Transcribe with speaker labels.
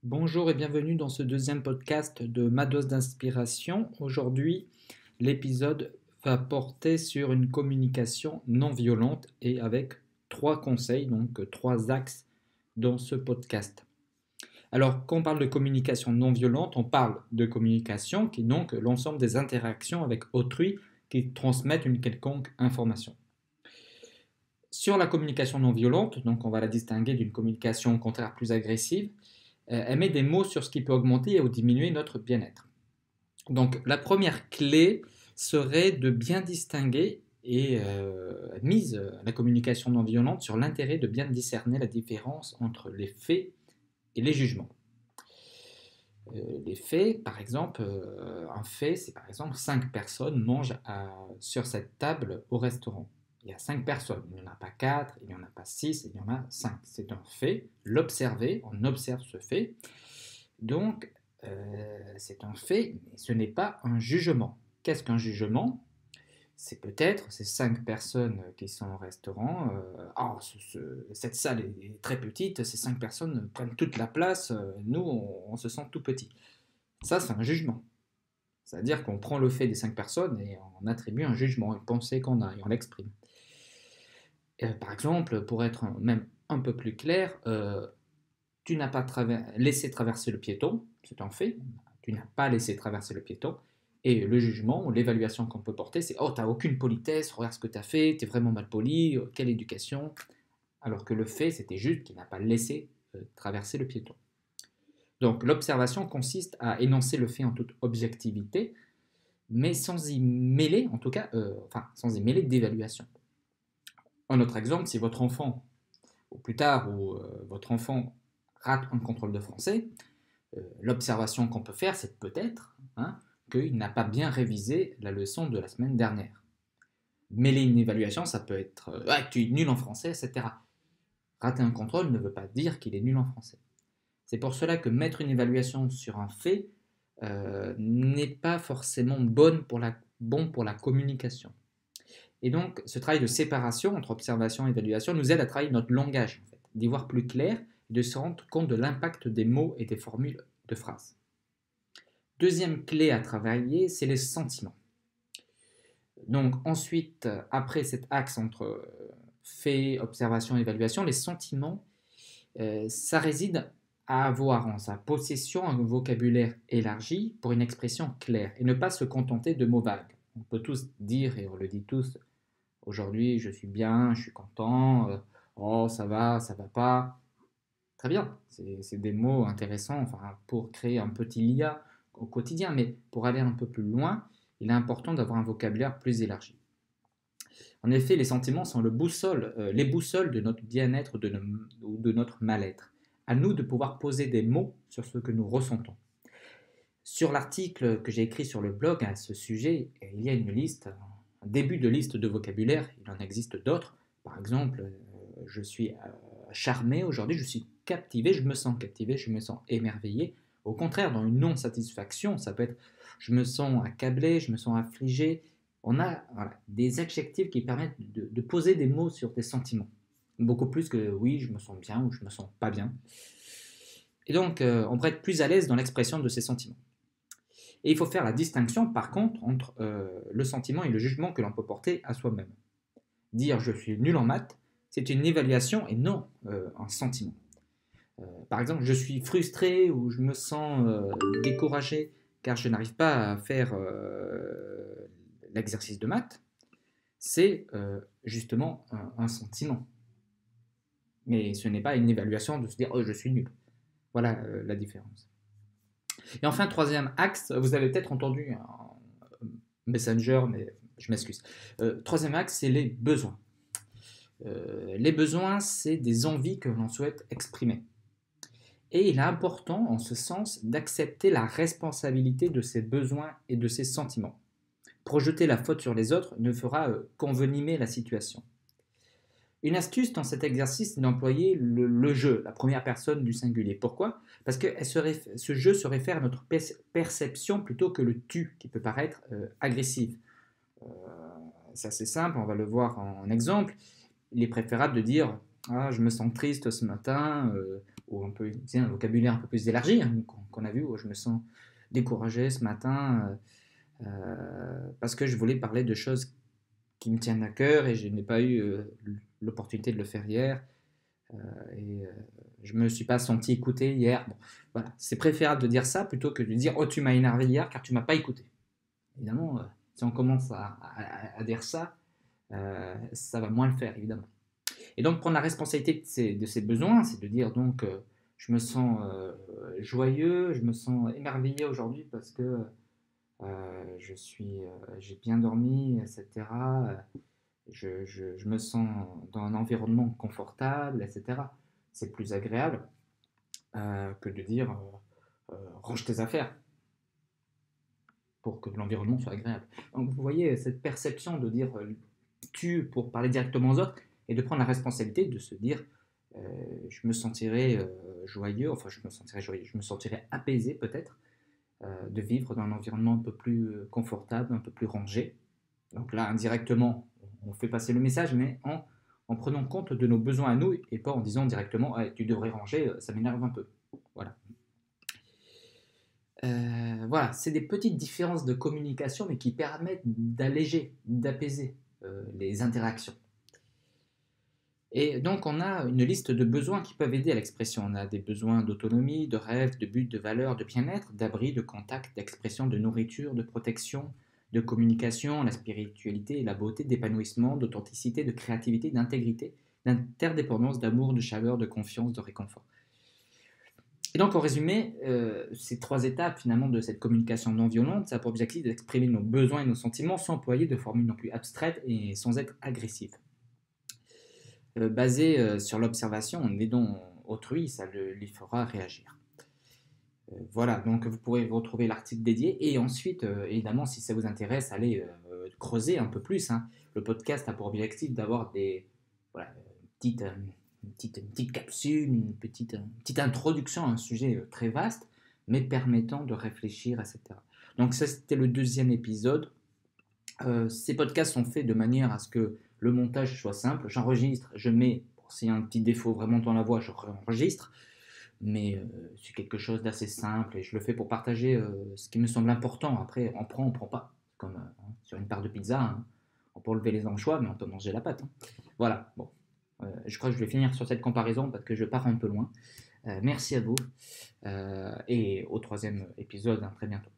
Speaker 1: Bonjour et bienvenue dans ce deuxième podcast de Ma dose d'inspiration. Aujourd'hui, l'épisode va porter sur une communication non violente et avec trois conseils, donc trois axes dans ce podcast. Alors, quand on parle de communication non violente, on parle de communication qui est donc l'ensemble des interactions avec autrui qui transmettent une quelconque information. Sur la communication non violente, donc on va la distinguer d'une communication au contraire plus agressive. Elle met des mots sur ce qui peut augmenter ou diminuer notre bien-être. Donc la première clé serait de bien distinguer et mise la communication non violente sur l'intérêt de bien discerner la différence entre les faits et les jugements. Les faits, par exemple, un fait, c'est par exemple 5 personnes mangent sur cette table au restaurant. Il y a 5 personnes, il n'y en a pas 4, il n'y en a pas 6, il y en a 5. C'est un fait, l'observer, on observe ce fait. Donc, c'est un fait, mais ce n'est pas un jugement. Qu'est-ce qu'un jugement? C'est peut-être ces 5 personnes qui sont au restaurant. Cette salle est très petite, ces 5 personnes prennent toute la place, nous, on se sent tout petit. Ça, c'est un jugement. C'est-à-dire qu'on prend le fait des 5 personnes et on attribue un jugement, une pensée qu'on a et on l'exprime. Par exemple, pour être même un peu plus clair, tu n'as pas laissé traverser le piéton, c'est un fait, tu n'as pas laissé traverser le piéton, et le jugement ou l'évaluation qu'on peut porter, c'est oh, t'as aucune politesse, regarde ce que t'as fait, t'es vraiment mal poli, quelle éducation. Alors que le fait, c'était juste qu'il n'a pas laissé traverser le piéton. Donc l'observation consiste à énoncer le fait en toute objectivité, mais sans y mêler, en tout cas, sans y mêler d'évaluation. Un autre exemple, si votre enfant, ou plus tard, ou votre enfant rate un contrôle de français, l'observation qu'on peut faire, c'est peut-être qu'il n'a pas bien révisé la leçon de la semaine dernière. Mêler une évaluation, ça peut être tu es nul en français, etc. Rater un contrôle ne veut pas dire qu'il est nul en français. C'est pour cela que mettre une évaluation sur un fait n'est pas forcément bon pour la communication. Et donc, ce travail de séparation entre observation et évaluation nous aide à travailler notre langage, en fait, d'y voir plus clair et de se rendre compte de l'impact des mots et des formules de phrases. Deuxième clé à travailler, c'est les sentiments. Donc ensuite, après cet axe entre fait, observation, évaluation, les sentiments, ça réside à avoir en sa possession un vocabulaire élargi pour une expression claire et ne pas se contenter de mots vagues. On peut tous dire, et on le dit tous, aujourd'hui je suis bien, je suis content, oh ça va pas. Très bien, c'est des mots intéressants pour créer un petit lien au quotidien, mais pour aller un peu plus loin, il est important d'avoir un vocabulaire plus élargi. En effet, les sentiments sont les boussoles de notre bien-être ou de notre mal-être. À nous de pouvoir poser des mots sur ce que nous ressentons. Sur l'article que j'ai écrit sur le blog à ce sujet, il y a une liste, un début de liste de vocabulaire, il en existe d'autres. Par exemple, je suis charmé aujourd'hui, je suis captivé, je me sens captivé, je me sens émerveillé. Au contraire, dans une non-satisfaction, ça peut être je me sens accablé, je me sens affligé. On a des adjectifs qui permettent de poser des mots sur des sentiments. Beaucoup plus que oui, je me sens bien ou je me sens pas bien. Et donc, on pourrait être plus à l'aise dans l'expression de ces sentiments. Et il faut faire la distinction, par contre, entre le sentiment et le jugement que l'on peut porter à soi-même. Dire je suis nul en maths, c'est une évaluation et non un sentiment. Par exemple, je suis frustré ou je me sens découragé car je n'arrive pas à faire l'exercice de maths, c'est justement un sentiment. Mais ce n'est pas une évaluation de se dire oh je suis nul. Voilà la différence. Et enfin, troisième axe, vous avez peut-être entendu un Messenger, mais je m'excuse. Troisième axe, c'est les besoins. Les besoins, c'est des envies que l'on souhaite exprimer. Et il est important, en ce sens, d'accepter la responsabilité de ses besoins et de ses sentiments. Projeter la faute sur les autres ne fera qu'envenimer la situation. Une astuce dans cet exercice, c'est d'employer le je, la première personne du singulier. Pourquoi? Parce que ce je se réfère à notre perception plutôt que le tu, qui peut paraître agressif. C'est assez simple, on va le voir en exemple. Il est préférable de dire Ah, je me sens triste ce matin, ou un peu, un vocabulaire un peu plus élargi hein, qu'on a vu, où je me sens découragé ce matin parce que je voulais parler de choses qui me tiennent à cœur et je n'ai pas eu l'opportunité de le faire hier. Et je me suis pas senti écouté hier. Bon, voilà, c'est préférable de dire ça plutôt que de dire oh tu m'as énervé hier car tu m'as pas écouté. Évidemment, si on commence à dire ça, ça va moins le faire évidemment. Et donc prendre la responsabilité de ses besoins, c'est de dire donc je me sens joyeux, je me sens émerveillé aujourd'hui parce que j'ai bien dormi, etc. Je me sens dans un environnement confortable, etc. C'est plus agréable que de dire range tes affaires pour que l'environnement soit agréable. Donc vous voyez cette perception de dire tu pour parler directement aux autres et de prendre la responsabilité de se dire je me sentirais joyeux, enfin je me sentirais joyeux, je me sentirais apaisé peut-être de vivre dans un environnement un peu plus confortable, un peu plus rangé. Donc là, indirectement, on fait passer le message, mais en prenant compte de nos besoins à nous et pas en disant directement ah, tu devrais ranger, ça m'énerve un peu. Voilà. Voilà, c'est des petites différences de communication, mais qui permettent d'alléger, d'apaiser les interactions. Et donc, on a une liste de besoins qui peuvent aider à l'expression. On a des besoins d'autonomie, de rêve, de but, de valeur, de bien-être, d'abri, de contact, d'expression, de nourriture, de protection, de communication, la spiritualité et la beauté, d'épanouissement, d'authenticité, de créativité, d'intégrité, d'interdépendance, d'amour, de chaleur, de confiance, de réconfort. Et donc, en résumé, ces trois étapes finalement de cette communication non violente, ça a pour objectif d'exprimer nos besoins et nos sentiments sans employer de formules non plus abstraites et sans être agressives. Basé sur l'observation, en aidant autrui, ça lui fera réagir. Voilà, donc vous pourrez retrouver l'article dédié et ensuite, évidemment, si ça vous intéresse, allez creuser un peu plus. Hein. Le podcast a pour objectif d'avoir voilà, une petite capsule, une petite introduction à un sujet très vaste, mais permettant de réfléchir, etc. Donc ça, c'était le deuxième épisode. Ces podcasts sont faits de manière à ce que le montage soit simple. J'enregistre, je mets, s'il y a un petit défaut vraiment dans la voix, je réenregistre. Mais c'est quelque chose d'assez simple et je le fais pour partager ce qui me semble important. Après, on prend pas. Comme sur une part de pizza, hein. On peut lever les anchois, mais on peut manger la pâte. Hein. Voilà, bon. Je crois que je vais finir sur cette comparaison parce que je pars un peu loin. Merci à vous et au troisième épisode, hein, très bientôt.